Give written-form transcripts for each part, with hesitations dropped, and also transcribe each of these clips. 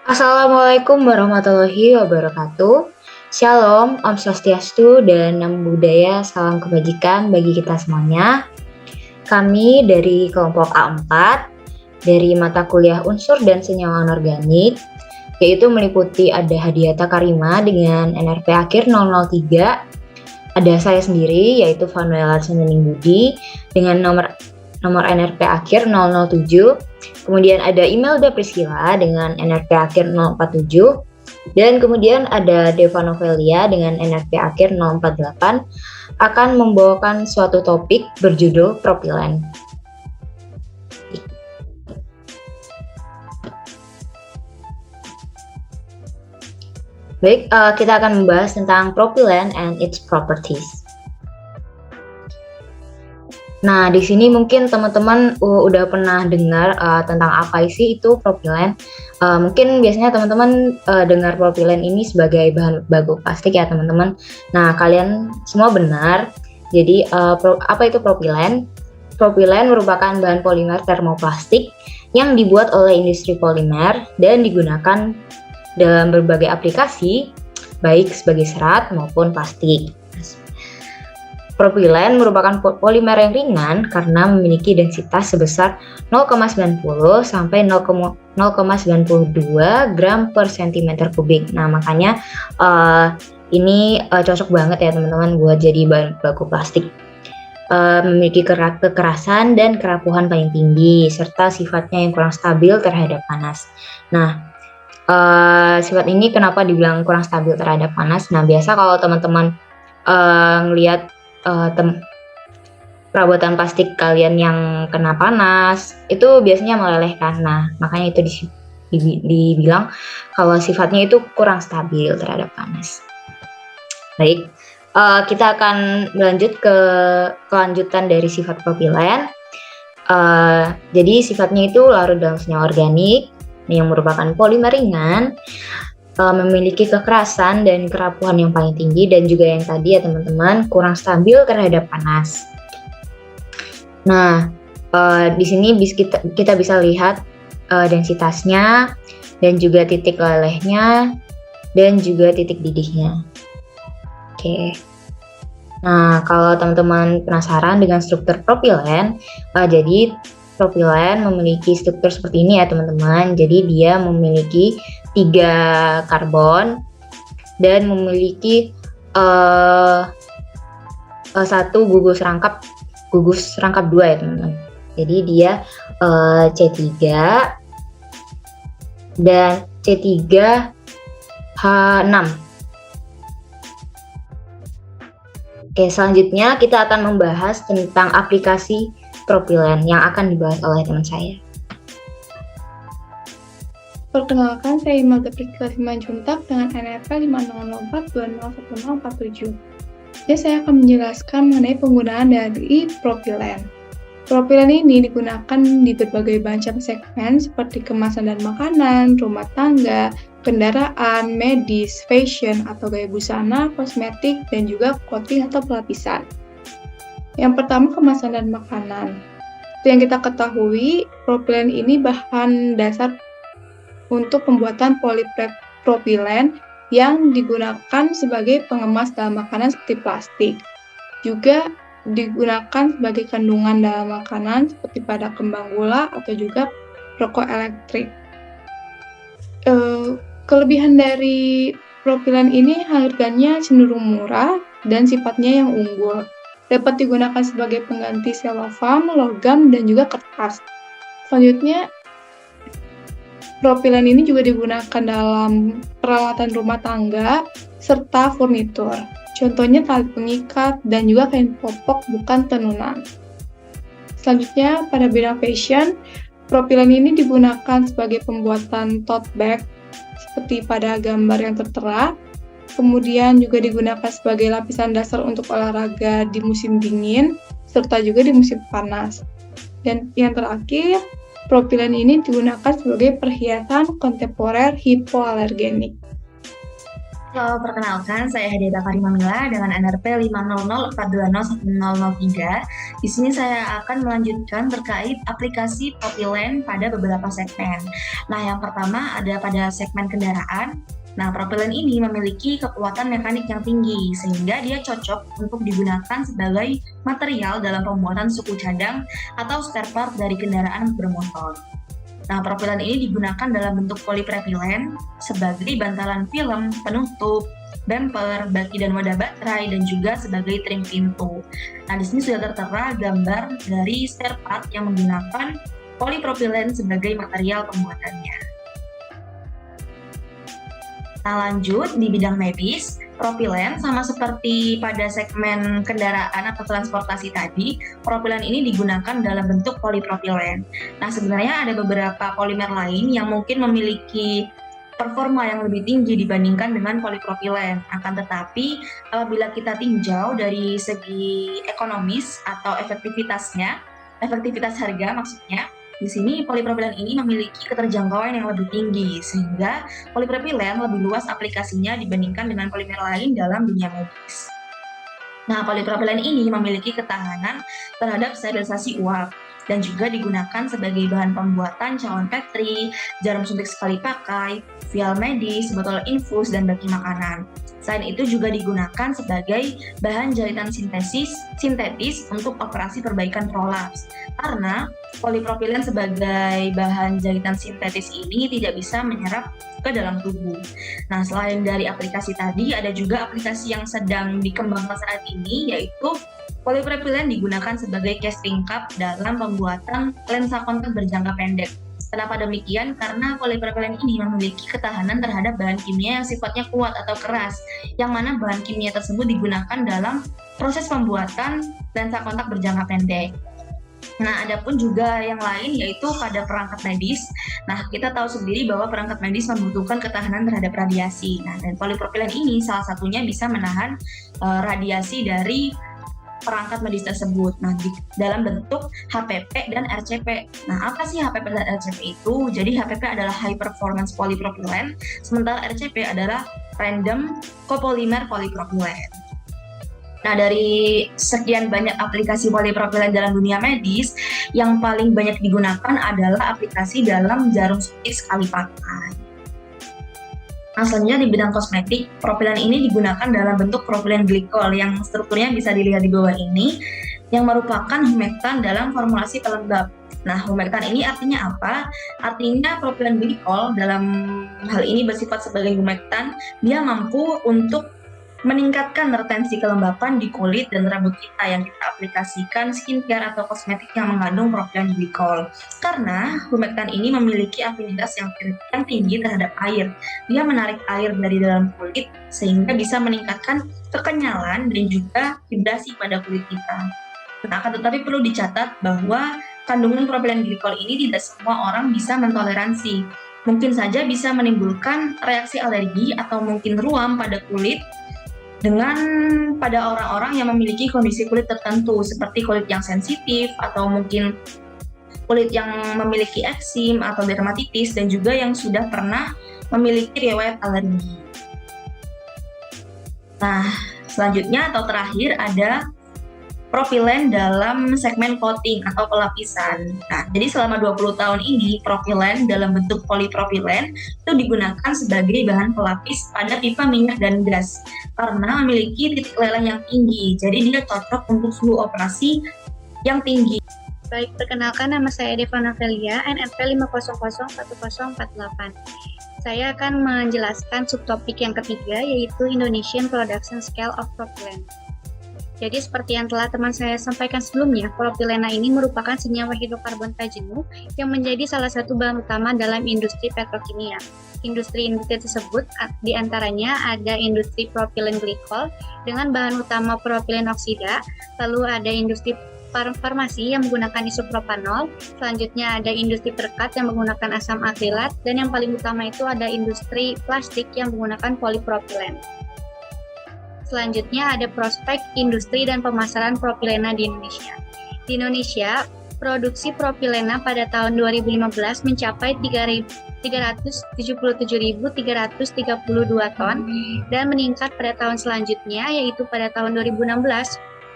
Assalamualaikum warahmatullahi wabarakatuh. Shalom, Om Swastiastu, dan Namo Buddhaya, salam kebajikan bagi kita semuanya. Kami dari kelompok A4, dari mata kuliah unsur dan senyawa anorganik, yaitu meliputi ada Hadiata Karima dengan NRP akhir 003, ada saya sendiri yaitu Vanuela Semening Budi dengan nomor NRP akhir 007, kemudian ada Imelda Priscilla dengan NRP akhir 047, dan kemudian ada Deva Novelia dengan NRP akhir 048 akan membawakan suatu topik berjudul propilen. Baik, kita akan membahas tentang propilen and its properties. Nah, di sini mungkin teman-teman udah pernah dengar tentang apa sih itu propilen. Mungkin biasanya teman-teman dengar propilen ini sebagai bahan baku plastik ya teman-teman. Nah, kalian semua benar. Jadi apa itu propilen? Propilen merupakan bahan polimer termoplastik yang dibuat oleh industri polimer dan digunakan dalam berbagai aplikasi, baik sebagai serat maupun plastik. Propilen merupakan polimer yang ringan karena memiliki densitas sebesar 0,90 sampai 0,92 gram per cm kubik. Nah, makanya ini cocok banget ya teman-teman buat jadi bahan baku plastik. Memiliki kekerasan dan kerapuhan paling tinggi, serta sifatnya yang kurang stabil terhadap panas. Nah, sifat ini kenapa dibilang kurang stabil terhadap panas? Nah, biasa kalau teman-teman ngelihat perabotan plastik kalian yang kena panas, itu biasanya meleleh kan. Nah, makanya itu dibilang kalau sifatnya itu kurang stabil terhadap panas. Baik, kita akan lanjut ke kelanjutan dari sifat propilen. Jadi sifatnya itu larut dalam senyawa organik yang merupakan polimer ringan, memiliki kekerasan dan kerapuhan yang paling tinggi, dan juga yang tadi ya teman-teman kurang stabil terhadap panas. Nah, di sini kita bisa lihat densitasnya dan juga titik lelehnya dan juga titik didihnya. Oke. Nah, kalau teman-teman penasaran dengan struktur propilen, jadi propilen memiliki struktur seperti ini ya teman-teman. Jadi dia memiliki 3 karbon dan memiliki satu gugus rangkap 2 ya teman-teman. Jadi dia C3 dan C3H6. Oke, selanjutnya kita akan membahas tentang aplikasi propilen yang akan dibahas oleh teman saya. Perkenalkan, saya Imelda Priscilla Simanjuntak dengan NRP 5004201047. Jadi saya akan menjelaskan mengenai penggunaan dari propilen. Propilen ini digunakan di berbagai macam segmen seperti kemasan dan makanan, rumah tangga, kendaraan, medis, fashion atau gaya busana, kosmetik, dan juga coating atau pelapisan. Yang pertama, kemasan dan makanan. Yang kita ketahui, propilen ini bahan dasar untuk pembuatan polipropilen yang digunakan sebagai pengemas dalam makanan seperti plastik. Juga digunakan sebagai kandungan dalam makanan seperti pada kembang gula atau juga rokok elektrik. Kelebihan dari propilen ini harganya cenderung murah dan sifatnya yang unggul. Dapat digunakan sebagai pengganti selofan, logam, dan juga kertas. Selanjutnya, propilen ini juga digunakan dalam peralatan rumah tangga serta furnitur. Contohnya tali pengikat dan juga kain popok bukan tenunan. Selanjutnya, pada bidang fashion, propilen ini digunakan sebagai pembuatan tote bag seperti pada gambar yang tertera. Kemudian juga digunakan sebagai lapisan dasar untuk olahraga di musim dingin serta juga di musim panas. Dan yang terakhir, propilen ini digunakan sebagai perhiasan kontemporer hipoalergenik. Halo, perkenalkan saya Hadiah Karimamila dengan NRP 50042010003. Di sini saya akan melanjutkan terkait aplikasi Propylen pada beberapa segmen. Nah, yang pertama ada pada segmen kendaraan. Nah, Propylen ini memiliki kekuatan mekanik yang tinggi sehingga dia cocok untuk digunakan sebagai material dalam pembuatan suku cadang atau spare part dari kendaraan bermotor. Nah, Propylen ini digunakan dalam bentuk polipropilen sebagai bantalan film, penutup, bumper, baki dan wadah baterai, dan juga sebagai trim pintu. Nah, di sini sudah tertera gambar dari spare part yang menggunakan polipropilen sebagai material pembuatannya. Nah, lanjut di bidang medis, Propylen sama seperti pada segmen kendaraan atau transportasi tadi, Propylen ini digunakan dalam bentuk polipropilen. Nah, sebenarnya ada beberapa polimer lain yang mungkin memiliki performa yang lebih tinggi dibandingkan dengan polipropilen. Akan tetapi, apabila kita tinjau dari segi ekonomis atau efektivitas harga maksudnya, di sini polipropilen ini memiliki keterjangkauan yang lebih tinggi, sehingga polipropilen lebih luas aplikasinya dibandingkan dengan polimer lain dalam dunia medis. Nah, polipropilen ini memiliki ketahanan terhadap sterilisasi uap dan juga digunakan sebagai bahan pembuatan cawan Petri, jarum suntik sekali pakai, vial medis, botol infus, dan baki makanan. Selain itu juga digunakan sebagai bahan jahitan sintetis untuk operasi perbaikan prolaps. Karena polipropilen sebagai bahan jahitan sintetis ini tidak bisa menyerap ke dalam tubuh. Nah, selain dari aplikasi tadi, ada juga aplikasi yang sedang dikembangkan saat ini, yaitu polipropilen digunakan sebagai casting cup dalam pembuatan lensa kontak berjangka pendek. Kenapa demikian? Karena polipropilen ini memiliki ketahanan terhadap bahan kimia yang sifatnya kuat atau keras, yang mana bahan kimia tersebut digunakan dalam proses pembuatan lensa kontak berjangka pendek. Nah, ada pun juga yang lain yaitu pada perangkat medis. Nah, kita tahu sendiri bahwa perangkat medis membutuhkan ketahanan terhadap radiasi. Nah, dan polipropilen ini salah satunya bisa menahan radiasi dari perangkat medis tersebut. Nah, dalam bentuk HPP dan RCP. Nah, apa sih HPP dan RCP itu? Jadi HPP adalah High Performance Polypropylene, sementara RCP adalah Random Copolymer Polypropylene. Nah, dari sekian banyak aplikasi polipropilen dalam dunia medis, yang paling banyak digunakan adalah aplikasi dalam jarum suntik sekali pakai. Nah, selanjutnya di bidang kosmetik, propilen ini digunakan dalam bentuk propilen glikol yang strukturnya bisa dilihat di bawah ini, yang merupakan humektan dalam formulasi pelembab. Nah, humektan ini artinya apa? Artinya propilen glikol dalam hal ini bersifat sebagai humektan, dia mampu untuk meningkatkan retensi kelembapan di kulit dan rambut kita yang kita aplikasikan skincare atau kosmetik yang mengandung propilen glikol. Karena humektan ini memiliki afinitas yang tinggi terhadap air. Dia menarik air dari dalam kulit sehingga bisa meningkatkan kekenyalan dan juga vibrasi pada kulit kita. Nah, akan tetapi perlu dicatat bahwa kandungan propilen glikol ini tidak semua orang bisa mentoleransi. Mungkin saja bisa menimbulkan reaksi alergi atau mungkin ruam pada kulit pada orang-orang yang memiliki kondisi kulit tertentu seperti kulit yang sensitif atau mungkin kulit yang memiliki eksim atau dermatitis dan juga yang sudah pernah memiliki riwayat alergi. Nah, selanjutnya atau terakhir ada propilen dalam segmen coating atau pelapisan. Nah, jadi selama 20 tahun ini propilen dalam bentuk polipropilen itu digunakan sebagai bahan pelapis pada pipa minyak dan gas karena memiliki titik leleh yang tinggi. Jadi dia cocok untuk suhu operasi yang tinggi. Baik, perkenalkan nama saya Deva Novelia, NRP 5001048. Saya akan menjelaskan subtopik yang ketiga yaitu Indonesian Production Scale of Propylene. Jadi seperti yang telah teman saya sampaikan sebelumnya, propilena ini merupakan senyawa hidrokarbon tak jenuh yang menjadi salah satu bahan utama dalam industri petrokimia. Industri-industri tersebut diantaranya ada industri propilen glikol dengan bahan utama propilen oksida, lalu ada industri farmasi yang menggunakan isopropanol, selanjutnya ada industri perekat yang menggunakan asam akrilat, dan yang paling utama itu ada industri plastik yang menggunakan polipropilen. Selanjutnya ada prospek industri dan pemasaran propilena di Indonesia. Di Indonesia, Produksi propilena pada tahun 2015 mencapai 377.332 ton dan meningkat pada tahun selanjutnya, yaitu pada tahun 2016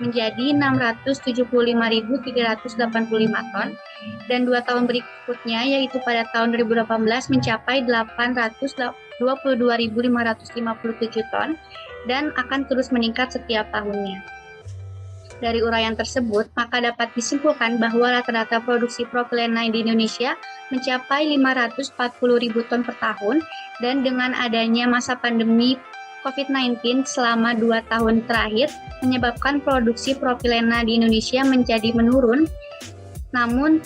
menjadi 675.385 ton, dan 2 tahun berikutnya, yaitu pada tahun 2018 mencapai 822.557 ton dan akan terus meningkat setiap tahunnya. Dari uraian tersebut, maka dapat disimpulkan bahwa rata-rata produksi propilena di Indonesia mencapai 540.000 ton per tahun, dan dengan adanya masa pandemi COVID-19 selama 2 tahun terakhir menyebabkan produksi propilena di Indonesia menjadi menurun, namun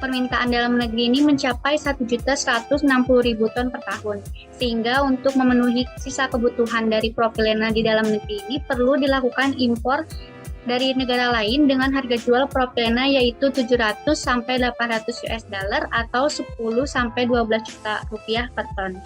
permintaan dalam negeri ini mencapai 1.160.000 ton per tahun, sehingga untuk memenuhi sisa kebutuhan dari propilena di dalam negeri ini perlu dilakukan impor dari negara lain dengan harga jual propilena yaitu 700 sampai 800 US dollar atau 10 sampai 12 juta rupiah per ton.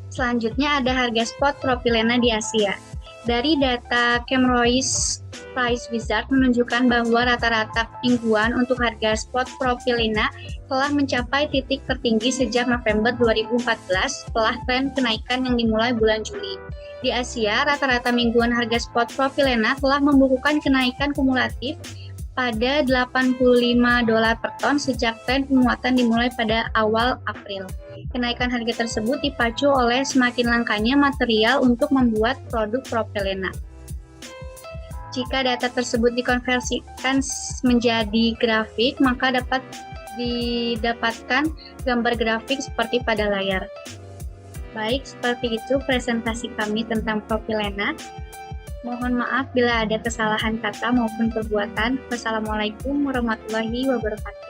Selanjutnya ada harga spot propilena di Asia. Dari data Chemroy's Price Wizard menunjukkan bahwa rata-rata mingguan untuk harga spot propilena telah mencapai titik tertinggi sejak November 2014 setelah tren kenaikan yang dimulai bulan Juli. Di Asia, rata-rata mingguan harga spot propilena telah membukukan kenaikan kumulatif pada $85 per ton sejak tren penguatan dimulai pada awal April. Kenaikan harga tersebut dipacu oleh semakin langkanya material untuk membuat produk propilena. Jika data tersebut dikonversikan menjadi grafik, maka dapat didapatkan gambar grafik seperti pada layar. Baik, seperti itu presentasi kami tentang propilena. Mohon maaf bila ada kesalahan kata maupun perbuatan. Wassalamualaikum warahmatullahi wabarakatuh.